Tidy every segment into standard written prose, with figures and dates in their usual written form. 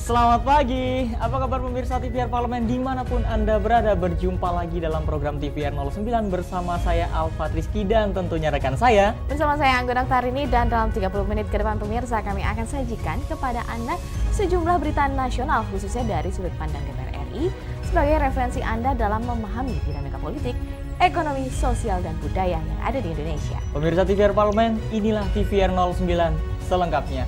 Selamat pagi, apa kabar pemirsa TVR Parlemen dimanapun Anda berada. Berjumpa lagi dalam program TVR 09 bersama saya Alfa Rizky dan tentunya rekan saya. Bersama saya Anggun Aktarini dan dalam 30 menit ke depan pemirsa kami akan sajikan kepada Anda sejumlah berita nasional khususnya dari sudut pandang DPR RI sebagai referensi Anda dalam memahami dinamika politik, ekonomi, sosial, dan budaya yang ada di Indonesia. Pemirsa TVR Parlemen, inilah TVR 09 selengkapnya.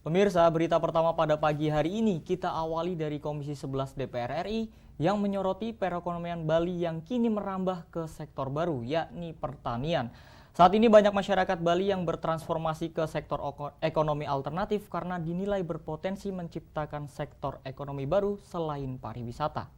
Pemirsa, berita pertama pada pagi hari ini kita awali dari Komisi 11 DPR RI yang menyoroti perekonomian Bali yang kini merambah ke sektor baru, yakni pertanian. Saat ini banyak masyarakat Bali yang bertransformasi ke sektor ekonomi alternatif karena dinilai berpotensi menciptakan sektor ekonomi baru selain pariwisata.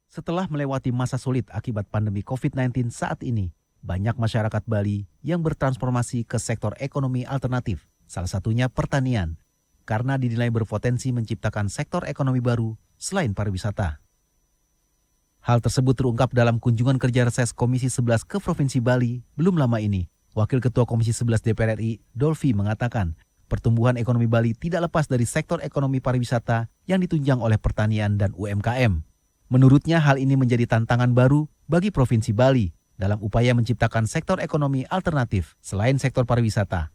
Setelah melewati masa sulit akibat pandemi COVID-19 saat ini, banyak masyarakat Bali yang bertransformasi ke sektor ekonomi alternatif, salah satunya pertanian, karena dinilai berpotensi menciptakan sektor ekonomi baru selain pariwisata. Hal tersebut terungkap dalam kunjungan kerja reses Komisi 11 ke Provinsi Bali belum lama ini. Wakil Ketua Komisi 11 DPR RI, Dolfi, mengatakan pertumbuhan ekonomi Bali tidak lepas dari sektor ekonomi pariwisata yang ditunjang oleh pertanian dan UMKM. Menurutnya hal ini menjadi tantangan baru bagi Provinsi Bali dalam upaya menciptakan sektor ekonomi alternatif selain sektor pariwisata.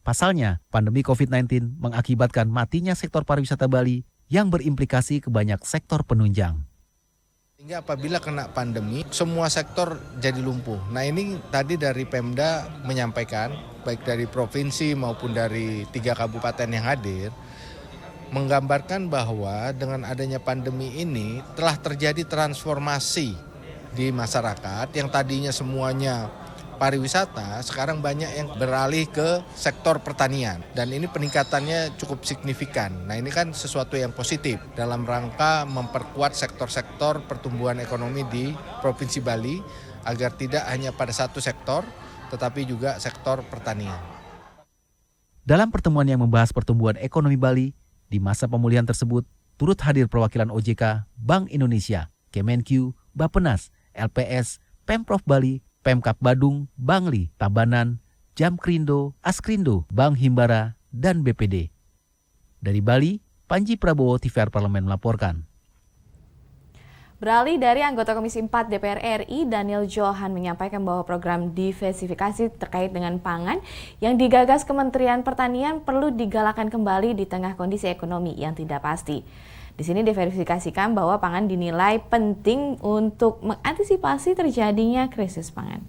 Pasalnya, pandemi COVID-19 mengakibatkan matinya sektor pariwisata Bali yang berimplikasi ke banyak sektor penunjang. Sehingga apabila kena pandemi, semua sektor jadi lumpuh. Nah ini tadi dari Pemda menyampaikan, baik dari provinsi maupun dari 3 kabupaten yang hadir, menggambarkan bahwa dengan adanya pandemi ini telah terjadi transformasi di masyarakat yang tadinya semuanya pariwisata, sekarang banyak yang beralih ke sektor pertanian dan ini peningkatannya cukup signifikan. Nah ini kan sesuatu yang positif dalam rangka memperkuat sektor-sektor pertumbuhan ekonomi di Provinsi Bali agar tidak hanya pada satu sektor tetapi juga sektor pertanian. Dalam pertemuan yang membahas pertumbuhan ekonomi Bali, di masa pemulihan tersebut turut hadir perwakilan OJK, Bank Indonesia, Kemenq, Bappenas, LPS, Pemprov Bali, Pemkab Badung, Bangli, Tabanan, Jamkrindo, Askrindo, Bank Himbara, dan BPD. Dari Bali, Panji Prabowo, TVR Parlemen melaporkan. Beralih dari anggota Komisi 4 DPR RI, Daniel Johan menyampaikan bahwa program diversifikasi terkait dengan pangan yang digagas Kementerian Pertanian perlu digalakan kembali di tengah kondisi ekonomi yang tidak pasti. Di sini diverifikasikan bahwa pangan dinilai penting untuk mengantisipasi terjadinya krisis pangan.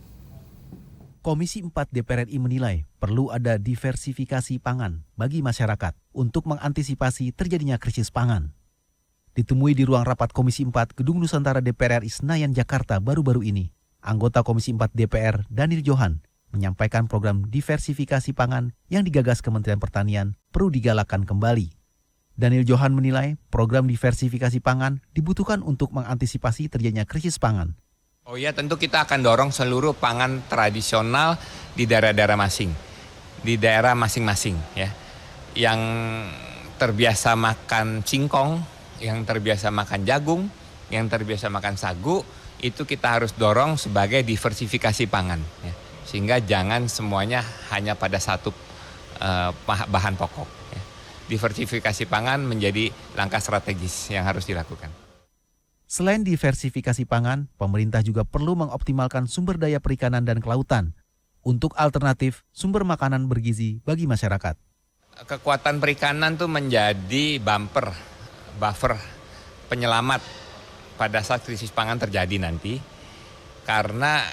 Komisi 4 DPR RI menilai perlu ada diversifikasi pangan bagi masyarakat untuk mengantisipasi terjadinya krisis pangan. Ditemui di ruang rapat Komisi 4 Gedung Nusantara DPR RI Senayan, Jakarta baru-baru ini, anggota Komisi 4 DPR Daniel Johan menyampaikan program diversifikasi pangan yang digagas Kementerian Pertanian perlu digalakan kembali. Daniel Johan menilai program diversifikasi pangan dibutuhkan untuk mengantisipasi terjadinya krisis pangan. Oh ya, tentu kita akan dorong seluruh pangan tradisional di daerah-daerah masing-masing ya. Yang terbiasa makan singkong, yang terbiasa makan jagung, yang terbiasa makan sagu, itu kita harus dorong sebagai diversifikasi pangan ya. Sehingga jangan semuanya hanya pada satu bahan pokok ya. Diversifikasi pangan menjadi langkah strategis yang harus dilakukan. Selain diversifikasi pangan, pemerintah juga perlu mengoptimalkan sumber daya perikanan dan kelautan untuk alternatif sumber makanan bergizi bagi masyarakat. Kekuatan perikanan tuh menjadi buffer, penyelamat pada saat krisis pangan terjadi nanti. Karena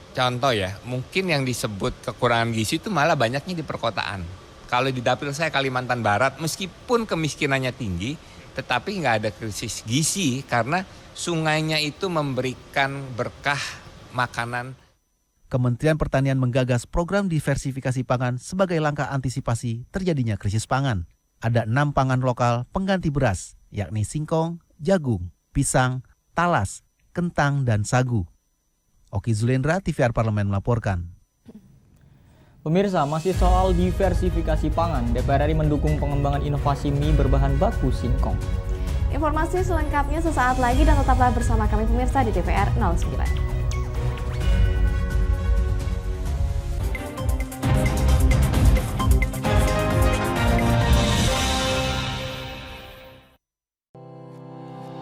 contoh ya, mungkin yang disebut kekurangan gizi itu malah banyaknya di perkotaan. Kalau di dapil saya Kalimantan Barat, meskipun kemiskinannya tinggi, tetapi nggak ada krisis gizi karena sungainya itu memberikan berkah makanan. Kementerian Pertanian menggagas program diversifikasi pangan sebagai langkah antisipasi terjadinya krisis pangan. Ada 6 pangan lokal pengganti beras, yakni singkong, jagung, pisang, talas, kentang, dan sagu. Oki Zulendra, TVR Parlemen melaporkan. Pemirsa, masih soal diversifikasi pangan, DPR RI mendukung pengembangan inovasi mie berbahan baku singkong. Informasi selengkapnya sesaat lagi dan tetaplah bersama kami pemirsa di TVR 09.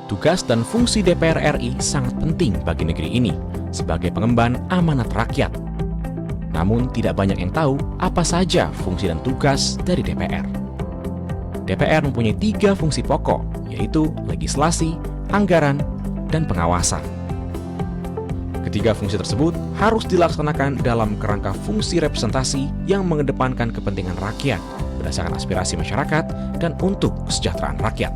Tugas dan fungsi DPR RI sangat penting bagi negeri ini sebagai pengemban amanat rakyat. Namun tidak banyak yang tahu apa saja fungsi dan tugas dari DPR. DPR mempunyai 3 fungsi pokok, yaitu legislasi, anggaran, dan pengawasan. Ketiga fungsi tersebut harus dilaksanakan dalam kerangka fungsi representasi yang mengedepankan kepentingan rakyat berdasarkan aspirasi masyarakat dan untuk kesejahteraan rakyat.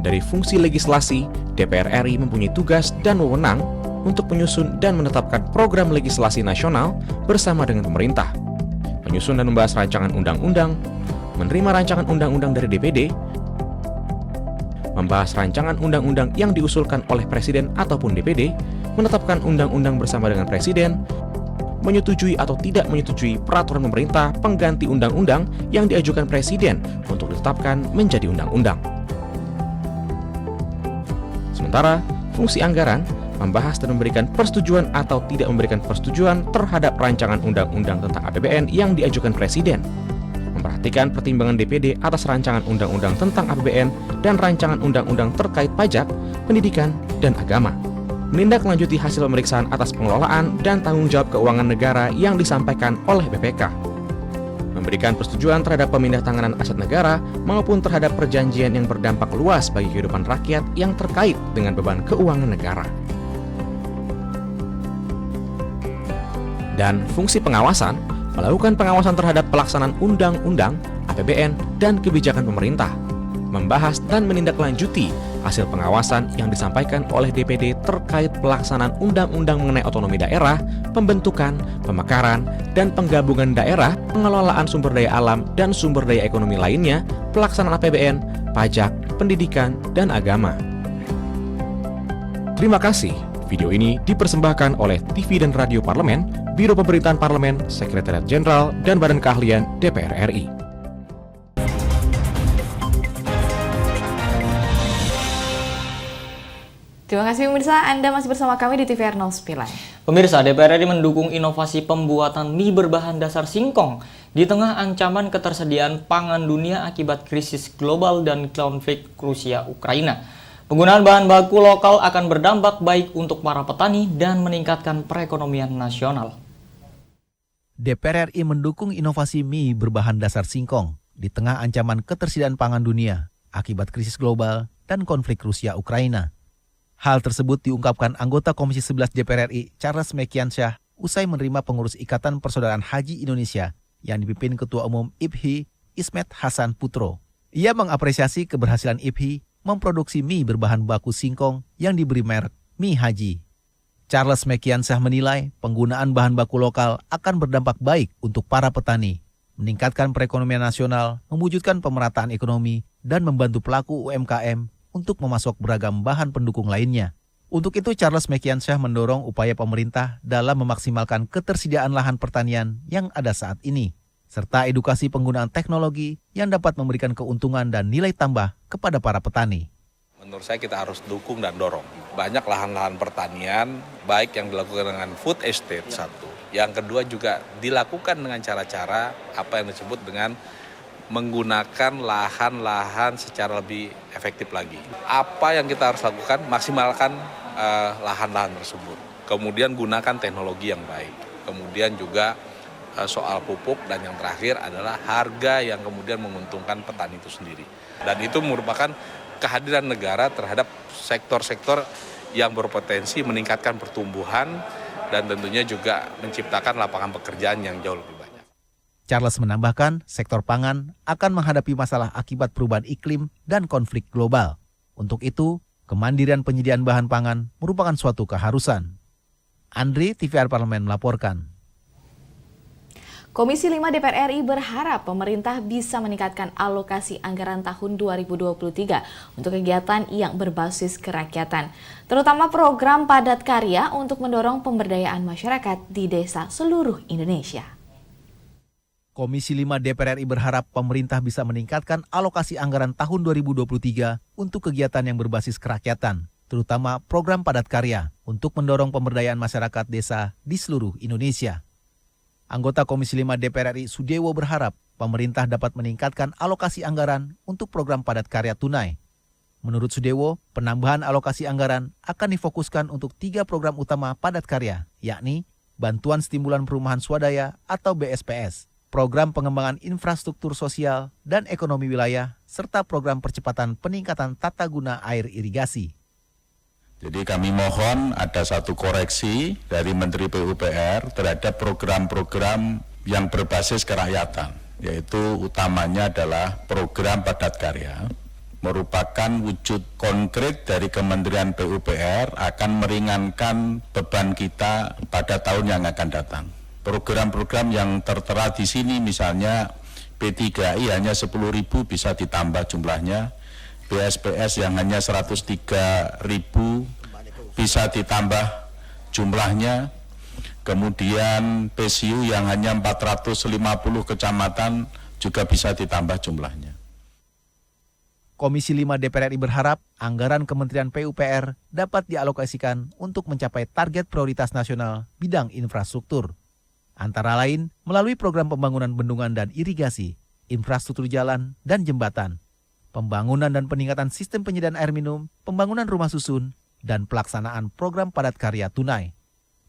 Dari fungsi legislasi, DPR RI mempunyai tugas dan wewenang untuk menyusun dan menetapkan program legislasi nasional bersama dengan pemerintah, menyusun dan membahas rancangan undang-undang, menerima rancangan undang-undang dari DPD, membahas rancangan undang-undang yang diusulkan oleh Presiden ataupun DPD, menetapkan undang-undang bersama dengan Presiden, menyetujui atau tidak menyetujui peraturan pemerintah pengganti undang-undang yang diajukan Presiden untuk ditetapkan menjadi undang-undang. Sementara, fungsi anggaran membahas dan memberikan persetujuan atau tidak memberikan persetujuan terhadap rancangan undang-undang tentang APBN yang diajukan Presiden, memperhatikan pertimbangan DPD atas rancangan undang-undang tentang APBN dan rancangan undang-undang terkait pajak, pendidikan, dan agama, menindaklanjuti hasil pemeriksaan atas pengelolaan dan tanggung jawab keuangan negara yang disampaikan oleh BPK, memberikan persetujuan terhadap pemindahtanganan aset negara maupun terhadap perjanjian yang berdampak luas bagi kehidupan rakyat yang terkait dengan beban keuangan negara. Dan fungsi pengawasan, melakukan pengawasan terhadap pelaksanaan undang-undang, APBN, dan kebijakan pemerintah, membahas dan menindaklanjuti hasil pengawasan yang disampaikan oleh DPD terkait pelaksanaan undang-undang mengenai otonomi daerah, pembentukan, pemekaran, dan penggabungan daerah, pengelolaan sumber daya alam dan sumber daya ekonomi lainnya, pelaksanaan APBN, pajak, pendidikan, dan agama. Terima kasih. Video ini dipersembahkan oleh TV dan Radio Parlemen, Biro Pemerintahan Parlemen, Sekretariat Jenderal, dan Badan Keahlian DPR RI. Terima kasih pemirsa, Anda masih bersama kami di TVR 09. Pemirsa, DPR RI mendukung inovasi pembuatan mie berbahan dasar singkong di tengah ancaman ketersediaan pangan dunia akibat krisis global dan konflik Rusia-Ukraina. Penggunaan bahan baku lokal akan berdampak baik untuk para petani dan meningkatkan perekonomian nasional. DPR RI mendukung inovasi mie berbahan dasar singkong di tengah ancaman ketersediaan pangan dunia akibat krisis global dan konflik Rusia-Ukraina. Hal tersebut diungkapkan anggota Komisi 11 DPR RI Charles Mekiansyah usai menerima pengurus Ikatan Persaudaraan Haji Indonesia yang dipimpin Ketua Umum IPHI Ismet Hasan Putro. Ia mengapresiasi keberhasilan IPHI memproduksi mie berbahan baku singkong yang diberi merek Mie Haji. Charles Mekiansyah menilai penggunaan bahan baku lokal akan berdampak baik untuk para petani, meningkatkan perekonomian nasional, mewujudkan pemerataan ekonomi, dan membantu pelaku UMKM untuk memasok beragam bahan pendukung lainnya. Untuk itu, Charles Mekiansyah mendorong upaya pemerintah dalam memaksimalkan ketersediaan lahan pertanian yang ada saat ini, serta edukasi penggunaan teknologi yang dapat memberikan keuntungan dan nilai tambah kepada para petani. Menurut saya kita harus dukung dan dorong. Banyak lahan-lahan pertanian, baik yang dilakukan dengan food estate satu. Yang kedua juga dilakukan dengan cara-cara apa yang disebut dengan menggunakan lahan-lahan secara lebih efektif lagi. Apa yang kita harus lakukan? Maksimalkan lahan-lahan tersebut. Kemudian gunakan teknologi yang baik. Kemudian juga soal pupuk, dan yang terakhir adalah harga yang kemudian menguntungkan petani itu sendiri. Dan itu merupakan kehadiran negara terhadap sektor-sektor yang berpotensi meningkatkan pertumbuhan dan tentunya juga menciptakan lapangan pekerjaan yang jauh lebih banyak. Charles menambahkan, sektor pangan akan menghadapi masalah akibat perubahan iklim dan konflik global. Untuk itu, kemandirian penyediaan bahan pangan merupakan suatu keharusan. Andri, TVR Parlemen melaporkan. Komisi 5 DPR RI berharap pemerintah bisa meningkatkan alokasi anggaran tahun 2023 untuk kegiatan yang berbasis kerakyatan, terutama program padat karya untuk mendorong pemberdayaan masyarakat di desa seluruh Indonesia. Komisi 5 DPR RI berharap pemerintah bisa meningkatkan alokasi anggaran tahun 2023 untuk kegiatan yang berbasis kerakyatan, terutama program padat karya untuk mendorong pemberdayaan masyarakat desa di seluruh Indonesia. Anggota Komisi 5 DPR RI Sudewo berharap pemerintah dapat meningkatkan alokasi anggaran untuk program padat karya tunai. Menurut Sudewo, penambahan alokasi anggaran akan difokuskan untuk 3 program utama padat karya, yakni Bantuan Stimulan Perumahan Swadaya atau BSPS, Program Pengembangan Infrastruktur Sosial dan Ekonomi Wilayah, serta Program Percepatan Peningkatan Tata Guna Air Irigasi. Jadi kami mohon ada satu koreksi dari Menteri PUPR terhadap program-program yang berbasis kerakyatan, yaitu utamanya adalah program padat karya, merupakan wujud konkret dari Kementerian PUPR akan meringankan beban kita pada tahun yang akan datang. Program-program yang tertera di sini misalnya P3I hanya 10.000 bisa ditambah jumlahnya, BSPS yang hanya 103.000 bisa ditambah jumlahnya, kemudian PSU yang hanya 450 kecamatan juga bisa ditambah jumlahnya. Komisi 5 DPR RI berharap anggaran Kementerian PUPR dapat dialokasikan untuk mencapai target prioritas nasional bidang infrastruktur. Antara lain melalui program pembangunan bendungan dan irigasi, infrastruktur jalan dan jembatan, pembangunan dan peningkatan sistem penyediaan air minum, pembangunan rumah susun, dan pelaksanaan program padat karya tunai.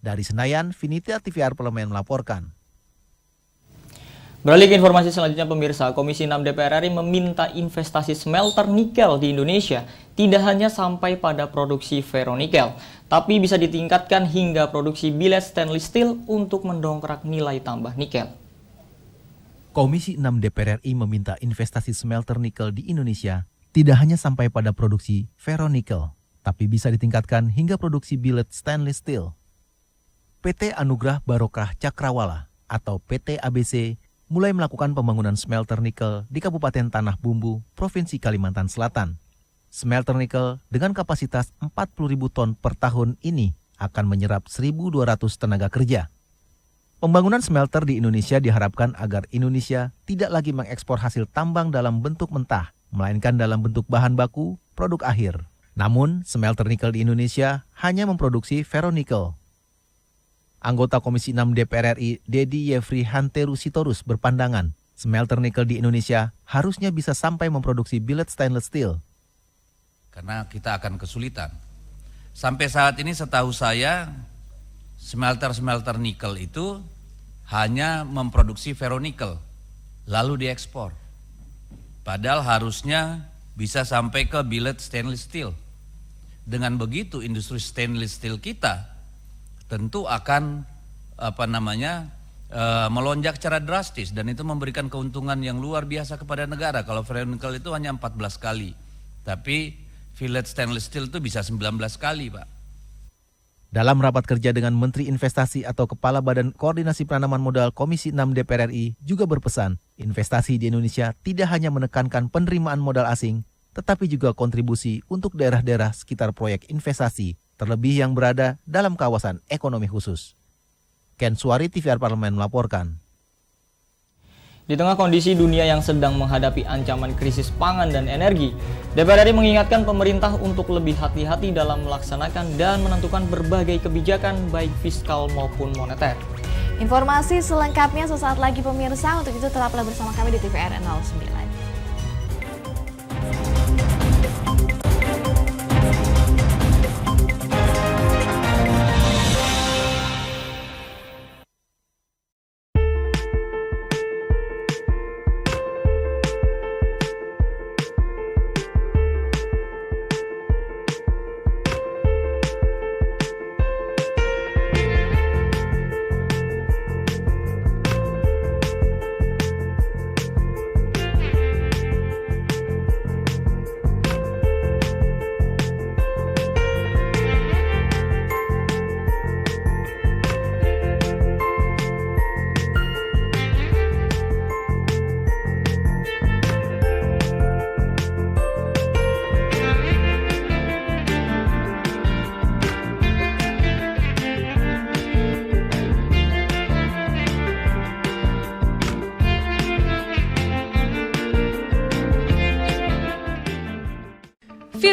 Dari Senayan, Vinita TVR Parlemen melaporkan. Beralih ke informasi selanjutnya pemirsa, Komisi 6 DPR RI meminta investasi smelter nikel di Indonesia tidak hanya sampai pada produksi ferronikel, tapi bisa ditingkatkan hingga produksi billet stainless steel untuk mendongkrak nilai tambah nikel. Komisi 6 DPR RI meminta investasi smelter nikel di Indonesia tidak hanya sampai pada produksi ferronikel, tapi bisa ditingkatkan hingga produksi billet stainless steel. PT Anugrah Barokah Cakrawala atau PT ABC mulai melakukan pembangunan smelter nikel di Kabupaten Tanah Bumbu, Provinsi Kalimantan Selatan. Smelter nikel dengan kapasitas 40.000 ton per tahun ini akan menyerap 1.200 tenaga kerja. Pembangunan smelter di Indonesia diharapkan agar Indonesia tidak lagi mengekspor hasil tambang dalam bentuk mentah, melainkan dalam bentuk bahan baku, produk akhir. Namun, smelter nikel di Indonesia hanya memproduksi ferronikel. Anggota Komisi 6 DPR RI, Dedi Yefri Hanteru Sitorus berpandangan, smelter nikel di Indonesia harusnya bisa sampai memproduksi billet stainless steel. Karena kita akan kesulitan. Sampai saat ini setahu saya, smelter-smelter nikel itu hanya memproduksi ferronikel, lalu diekspor. Padahal harusnya bisa sampai ke billet stainless steel. Dengan begitu industri stainless steel kita tentu akan melonjak secara drastis dan itu memberikan keuntungan yang luar biasa kepada negara. Kalau ferronikel itu hanya 14 kali, tapi billet stainless steel itu bisa 19 kali, Pak. Dalam rapat kerja dengan Menteri Investasi atau Kepala Badan Koordinasi Penanaman Modal Komisi 6 DPR RI juga berpesan, investasi di Indonesia tidak hanya menekankan penerimaan modal asing, tetapi juga kontribusi untuk daerah-daerah sekitar proyek investasi, terlebih yang berada dalam kawasan ekonomi khusus. Ken Suari, TVR Parlemen melaporkan. Di tengah kondisi dunia yang sedang menghadapi ancaman krisis pangan dan energi, DPR RI mengingatkan pemerintah untuk lebih hati-hati dalam melaksanakan dan menentukan berbagai kebijakan baik fiskal maupun moneter. Informasi selengkapnya sesaat lagi pemirsa, untuk itu tetaplah bersama kami di TVR 09.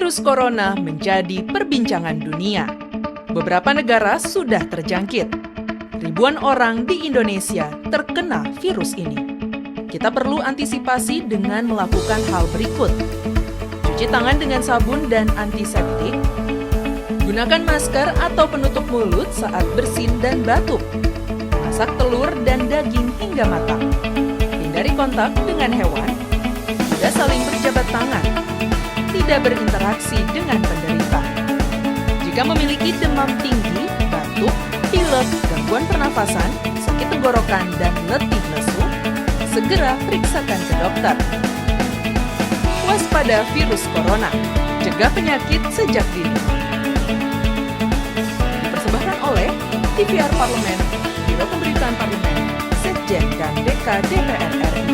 Virus corona menjadi perbincangan dunia. Beberapa negara sudah terjangkit. Ribuan orang di Indonesia terkena virus ini. Kita perlu antisipasi dengan melakukan hal berikut. Cuci tangan dengan sabun dan antiseptik. Gunakan masker atau penutup mulut saat bersin dan batuk. Masak telur dan daging hingga matang. Hindari kontak dengan hewan. Tidak saling berjabat tangan. Tidak berinteraksi dengan penderita. Jika memiliki demam tinggi, batuk, pilek, gangguan pernafasan, sakit tenggorokan, dan letih lesu, segera periksakan ke dokter. Waspada virus corona, cegah penyakit sejak dini. Dipersembahkan oleh TVR Parlemen, Biro Pemberitaan Parlemen, Sekjen dan DK DPR RI.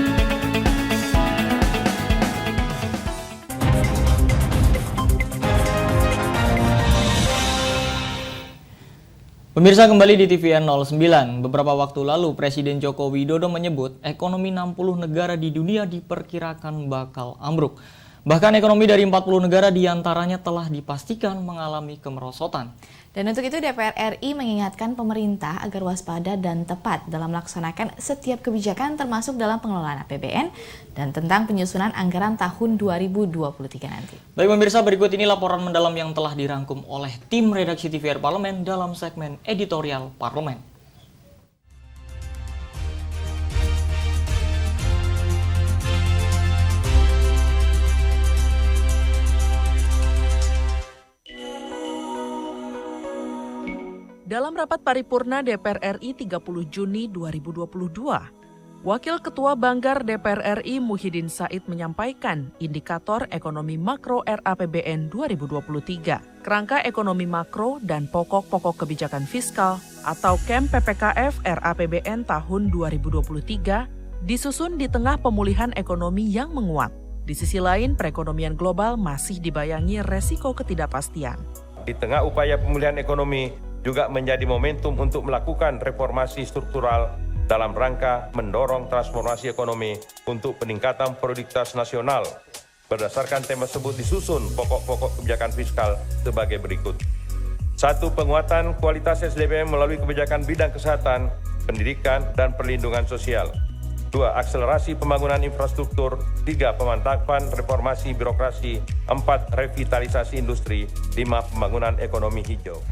Pemirsa, kembali di TVN 09. Beberapa waktu lalu Presiden Joko Widodo menyebut ekonomi 60 negara di dunia diperkirakan bakal ambruk. Bahkan ekonomi dari 40 negara diantaranya telah dipastikan mengalami kemerosotan. Dan untuk itu DPR RI mengingatkan pemerintah agar waspada dan tepat dalam melaksanakan setiap kebijakan termasuk dalam pengelolaan APBN dan tentang penyusunan anggaran tahun 2023 nanti. Baik pemirsa, berikut ini laporan mendalam yang telah dirangkum oleh tim redaksi TVR Parlemen dalam segmen editorial Parlemen. Dalam rapat paripurna DPR RI 30 Juni 2022, Wakil Ketua Banggar DPR RI Muhyiddin Said menyampaikan indikator ekonomi makro RAPBN 2023, kerangka ekonomi makro dan pokok-pokok kebijakan fiskal atau KEM PPKF RAPBN tahun 2023 disusun di tengah pemulihan ekonomi yang menguat. Di sisi lain, perekonomian global masih dibayangi resiko ketidakpastian. Di tengah upaya pemulihan ekonomi, juga menjadi momentum untuk melakukan reformasi struktural dalam rangka mendorong transformasi ekonomi untuk peningkatan produktivitas nasional. Berdasarkan tema tersebut disusun pokok-pokok kebijakan fiskal sebagai berikut. 1. Penguatan kualitas SDM melalui kebijakan bidang kesehatan, pendidikan, dan perlindungan sosial. 2. Akselerasi pembangunan infrastruktur. 3. Pemantapan reformasi birokrasi. 4. Revitalisasi industri. 5. Pembangunan ekonomi hijau.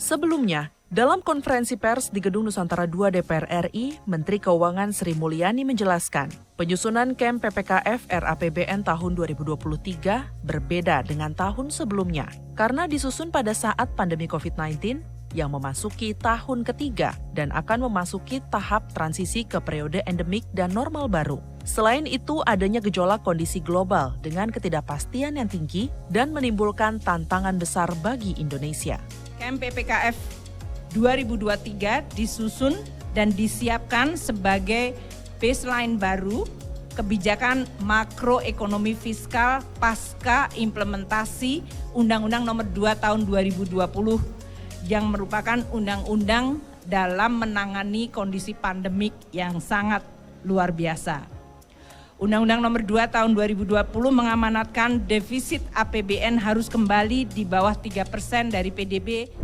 Sebelumnya, dalam konferensi pers di Gedung Nusantara II DPR RI, Menteri Keuangan Sri Mulyani menjelaskan, penyusunan KEM PPKF RAPBN tahun 2023 berbeda dengan tahun sebelumnya karena disusun pada saat pandemi COVID-19 yang memasuki tahun ketiga dan akan memasuki tahap transisi ke periode endemik dan normal baru. Selain itu, adanya gejolak kondisi global dengan ketidakpastian yang tinggi dan menimbulkan tantangan besar bagi Indonesia. KEM PPKF 2023 disusun dan disiapkan sebagai baseline baru kebijakan makroekonomi fiskal pasca implementasi Undang-Undang Nomor 2 Tahun 2020 yang merupakan undang-undang dalam menangani kondisi pandemik yang sangat luar biasa. Undang-Undang Nomor 2 Tahun 2020 mengamanatkan defisit APBN harus kembali di bawah 3% dari PDB.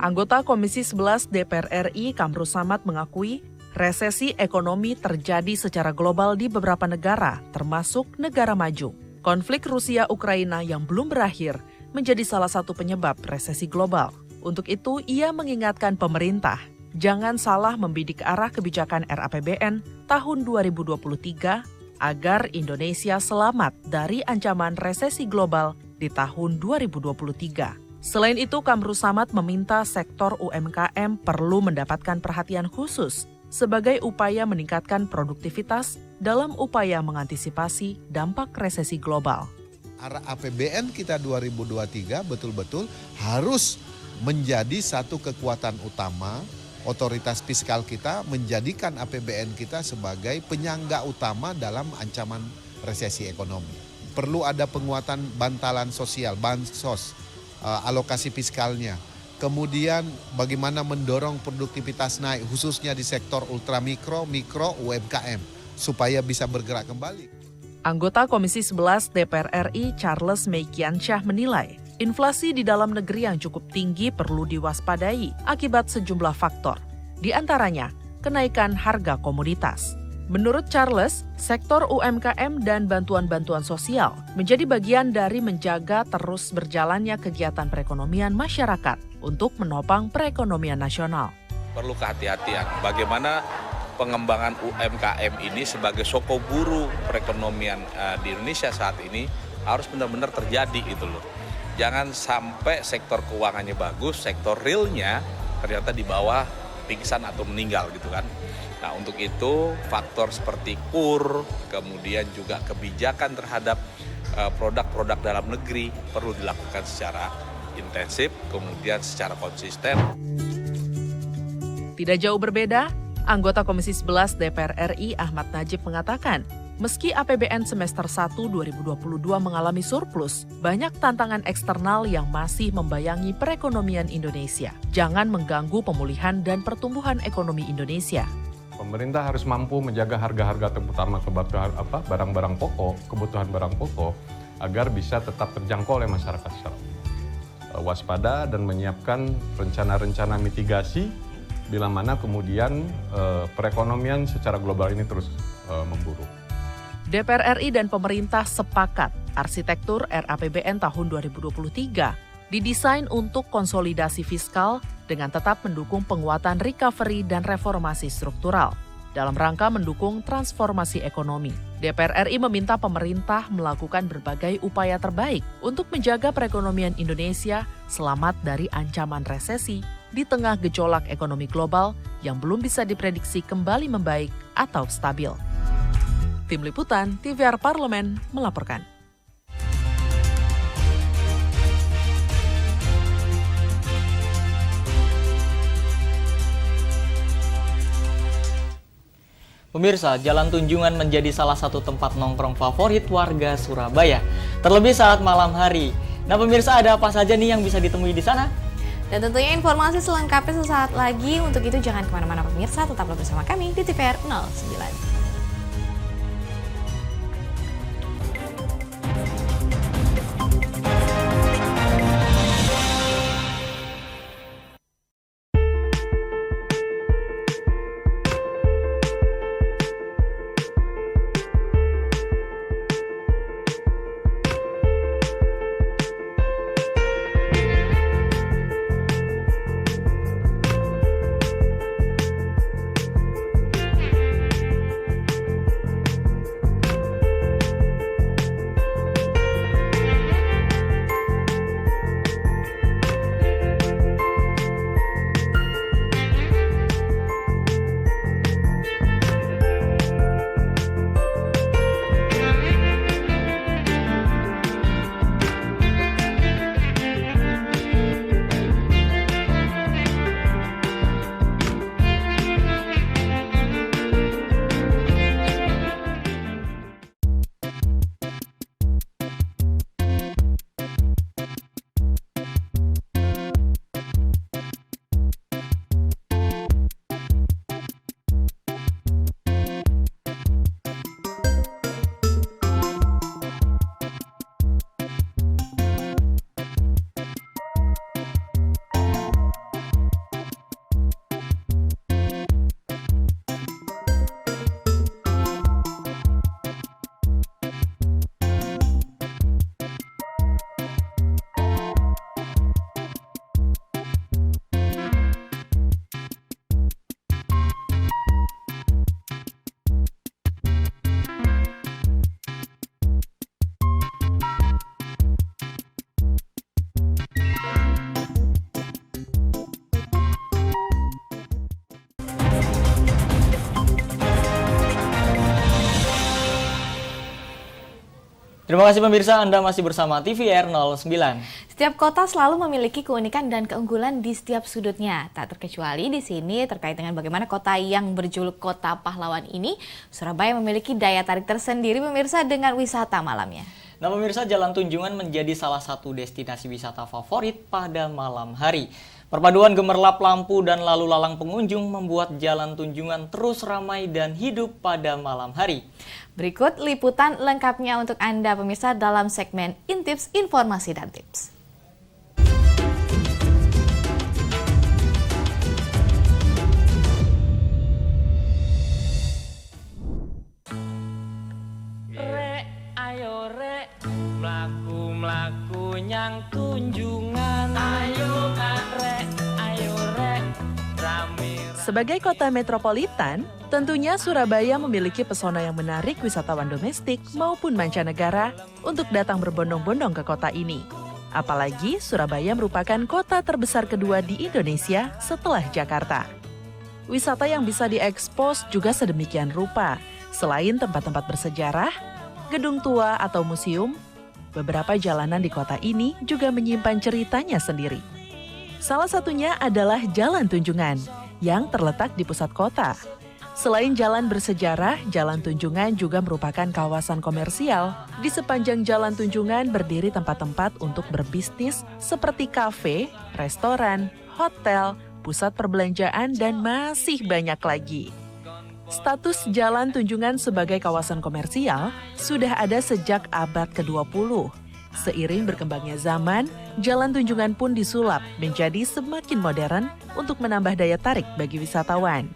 Anggota Komisi 11 DPR RI Kamru Samad mengakui resesi ekonomi terjadi secara global di beberapa negara, termasuk negara maju. Konflik Rusia-Ukraina yang belum berakhir menjadi salah satu penyebab resesi global. Untuk itu, ia mengingatkan pemerintah jangan salah membidik arah kebijakan RAPBN tahun 2023 agar Indonesia selamat dari ancaman resesi global di tahun 2023. Selain itu, Kamru Samad meminta sektor UMKM perlu mendapatkan perhatian khusus sebagai upaya meningkatkan produktivitas dalam upaya mengantisipasi dampak resesi global. Arah APBN kita 2023 betul-betul harus menjadi satu kekuatan utama. Otoritas fiskal kita menjadikan APBN kita sebagai penyangga utama dalam ancaman resesi ekonomi. Perlu ada penguatan bantalan sosial, bansos, alokasi fiskalnya. Kemudian bagaimana mendorong produktivitas naik khususnya di sektor ultramikro, mikro, UMKM supaya bisa bergerak kembali. Anggota Komisi 11 DPR RI Charles Meikiansyah menilai, inflasi di dalam negeri yang cukup tinggi perlu diwaspadai akibat sejumlah faktor, di antaranya kenaikan harga komoditas. Menurut Charles, sektor UMKM dan bantuan-bantuan sosial menjadi bagian dari menjaga terus berjalannya kegiatan perekonomian masyarakat untuk menopang perekonomian nasional. Perlu kehati-hatian bagaimana pengembangan UMKM ini sebagai sokoguru perekonomian di Indonesia saat ini harus benar-benar terjadi gitu loh. Jangan sampai sektor keuangannya bagus, sektor realnya ternyata di bawah pingsan atau meninggal gitu kan. Nah untuk itu faktor seperti KUR, kemudian juga kebijakan terhadap produk-produk dalam negeri perlu dilakukan secara intensif, kemudian secara konsisten. Tidak jauh berbeda, anggota Komisi 11 DPR RI Ahmad Najib mengatakan, meski APBN semester 1 2022 mengalami surplus, banyak tantangan eksternal yang masih membayangi perekonomian Indonesia. Jangan mengganggu pemulihan dan pertumbuhan ekonomi Indonesia. Pemerintah harus mampu menjaga harga-harga terutama barang-barang pokok, kebutuhan barang pokok, agar bisa tetap terjangkau oleh masyarakat secara waspada dan menyiapkan rencana-rencana mitigasi bila mana kemudian perekonomian secara global ini terus memburuk. DPR RI dan pemerintah sepakat arsitektur RAPBN tahun 2023 didesain untuk konsolidasi fiskal dengan tetap mendukung penguatan recovery dan reformasi struktural dalam rangka mendukung transformasi ekonomi. DPR RI meminta pemerintah melakukan berbagai upaya terbaik untuk menjaga perekonomian Indonesia selamat dari ancaman resesi di tengah gejolak ekonomi global yang belum bisa diprediksi kembali membaik atau stabil. Tim Liputan TVR Parlemen melaporkan. Pemirsa, Jalan Tunjungan menjadi salah satu tempat nongkrong favorit warga Surabaya, terlebih saat malam hari. Nah pemirsa, ada apa saja nih yang bisa ditemui di sana? Dan tentunya informasi selengkapnya sesaat lagi. Untuk itu jangan kemana-mana pemirsa, tetaplah bersama kami di TVR 09. Terima kasih pemirsa, Anda masih bersama TVR 09. Setiap kota selalu memiliki keunikan dan keunggulan di setiap sudutnya. Tak terkecuali di sini terkait dengan bagaimana kota yang berjuluk Kota Pahlawan ini, Surabaya memiliki daya tarik tersendiri pemirsa dengan wisata malamnya. Nah pemirsa, Jalan Tunjungan menjadi salah satu destinasi wisata favorit pada malam hari. Perpaduan gemerlap lampu dan lalu lalang pengunjung membuat Jalan Tunjungan terus ramai dan hidup pada malam hari. Berikut liputan lengkapnya untuk Anda pemirsa dalam segmen Intips Informasi dan Tips. Mlaku nyang Tunjungan, ayo rek, rame. Sebagai kota metropolitan, tentunya Surabaya memiliki pesona yang menarik wisatawan domestik maupun mancanegara untuk datang berbondong-bondong ke kota ini. Apalagi Surabaya merupakan kota terbesar kedua di Indonesia setelah Jakarta. Wisata yang bisa diekspos juga sedemikian rupa. Selain tempat-tempat bersejarah, gedung tua atau museum, beberapa jalanan di kota ini juga menyimpan ceritanya sendiri. Salah satunya adalah Jalan Tunjungan yang terletak di pusat kota. Selain jalan bersejarah, Jalan Tunjungan juga merupakan kawasan komersial. Di sepanjang Jalan Tunjungan berdiri tempat-tempat untuk berbisnis seperti kafe, restoran, hotel, pusat perbelanjaan, dan masih banyak lagi. Status Jalan Tunjungan sebagai kawasan komersial sudah ada sejak abad ke-20. Seiring berkembangnya zaman, Jalan Tunjungan pun disulap menjadi semakin modern untuk menambah daya tarik bagi wisatawan.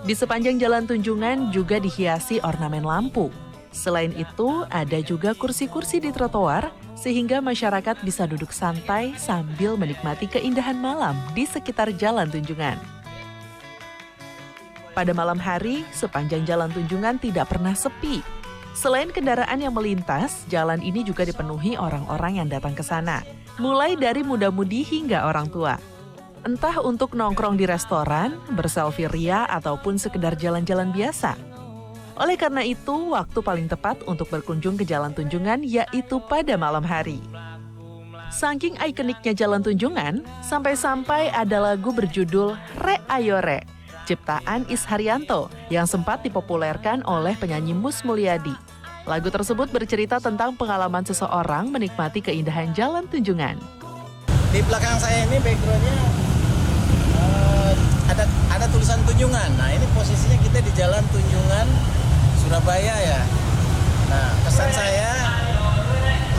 Di sepanjang Jalan Tunjungan juga dihiasi ornamen lampu. Selain itu, ada juga kursi-kursi di trotoar sehingga masyarakat bisa duduk santai sambil menikmati keindahan malam di sekitar Jalan Tunjungan. Pada malam hari, sepanjang Jalan Tunjungan tidak pernah sepi. Selain kendaraan yang melintas, jalan ini juga dipenuhi orang-orang yang datang ke sana, mulai dari muda-mudi hingga orang tua. Entah untuk nongkrong di restoran, berselfie ria, ataupun sekedar jalan-jalan biasa. Oleh karena itu, waktu paling tepat untuk berkunjung ke Jalan Tunjungan yaitu pada malam hari. Saking ikoniknya Jalan Tunjungan, sampai-sampai ada lagu berjudul Re Ayo Re, ciptaan Is Haryanto yang sempat dipopulerkan oleh penyanyi Mus Mulyadi. Lagu tersebut bercerita tentang pengalaman seseorang menikmati keindahan Jalan Tunjungan. Di belakang saya ini backgroundnya ada tulisan Tunjungan. Nah, ini posisinya kita di Jalan Tunjungan Surabaya ya. Nah, kesan saya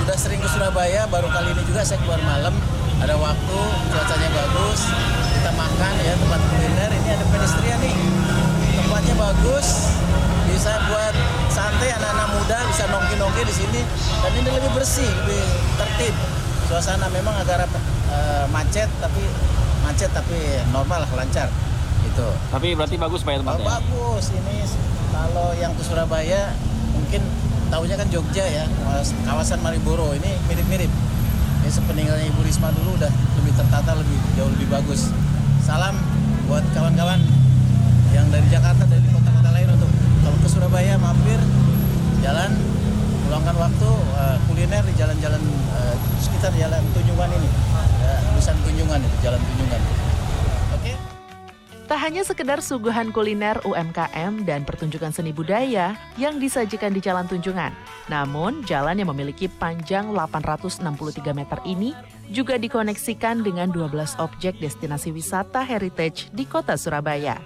udah sering ke Surabaya, baru kali ini juga saya keluar malam, ada waktu, cuacanya bagus, kita makan ya, tempat kuliner. Ini ada pedestrian nih, tempatnya bagus, bisa buat santai, anak-anak muda bisa nongki-nongki di sini, dan ini lebih bersih, lebih tertib. Suasana memang agak macet tapi normal lah, lancar gitu. Tapi berarti bagus Pak ya tempatnya? Bagus, ini kalau yang ke Surabaya mungkin tahunya kan Jogja ya, kawasan Mariboro, ini mirip-mirip. Ini sepeninggalnya Ibu Risma dulu udah lebih tertata, jauh lebih bagus. Salam buat kawan-kawan yang dari Jakarta, dari kota-kota lain untuk kalau ke Surabaya mampir, jalan, luangkan waktu, kuliner di jalan-jalan sekitar Jalan Tunjungan ini. Tulisan Tunjungan itu, Jalan Tunjungan. Oke. Tak hanya sekedar suguhan kuliner UMKM dan pertunjukan seni budaya yang disajikan di Jalan Tunjungan, namun jalan yang memiliki panjang 863 meter ini juga dikoneksikan dengan 12 objek destinasi wisata heritage di kota Surabaya.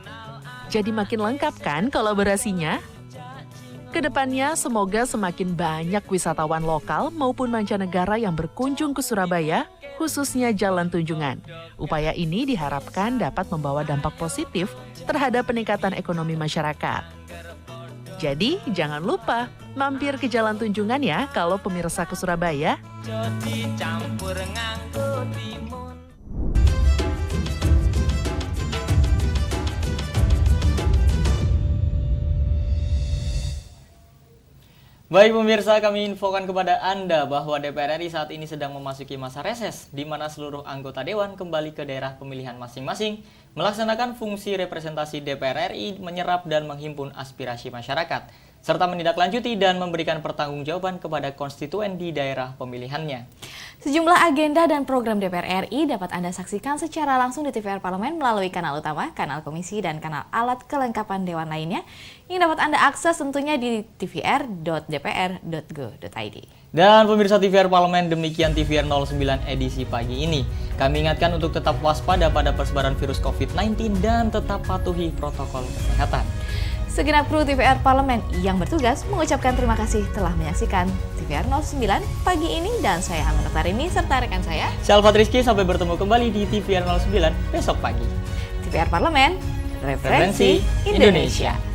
Jadi makin lengkap kan kolaborasinya? Kedepannya semoga semakin banyak wisatawan lokal maupun mancanegara yang berkunjung ke Surabaya, khususnya Jalan Tunjungan. Upaya ini diharapkan dapat membawa dampak positif terhadap peningkatan ekonomi masyarakat. Jadi jangan lupa mampir ke Jalan Tunjungan ya kalau pemirsa ke Surabaya. Baik pemirsa, kami infokan kepada Anda bahwa DPR RI saat ini sedang memasuki masa reses, di mana seluruh anggota Dewan kembali ke daerah pemilihan masing-masing, melaksanakan fungsi representasi DPR RI, menyerap dan menghimpun aspirasi masyarakat, serta menindaklanjuti dan memberikan pertanggungjawaban kepada konstituen di daerah pemilihannya. Sejumlah agenda dan program DPR RI dapat Anda saksikan secara langsung di TVR Parlemen melalui kanal utama, kanal komisi, dan kanal alat kelengkapan Dewan lainnya yang dapat Anda akses tentunya di tvr.dpr.go.id. Dan pemirsa TVR Parlemen, demikian TVR 09 edisi pagi ini. Kami ingatkan untuk tetap waspada pada persebaran virus COVID-19 dan tetap patuhi protokol kesehatan. Segenap kru TVR Parlemen yang bertugas mengucapkan terima kasih telah menyaksikan TVR 09 pagi ini, dan saya Amanat Tarini serta rekan saya Syalfat Rizky. Sampai bertemu kembali di TVR 09 besok pagi. TVR Parlemen, referensi Indonesia.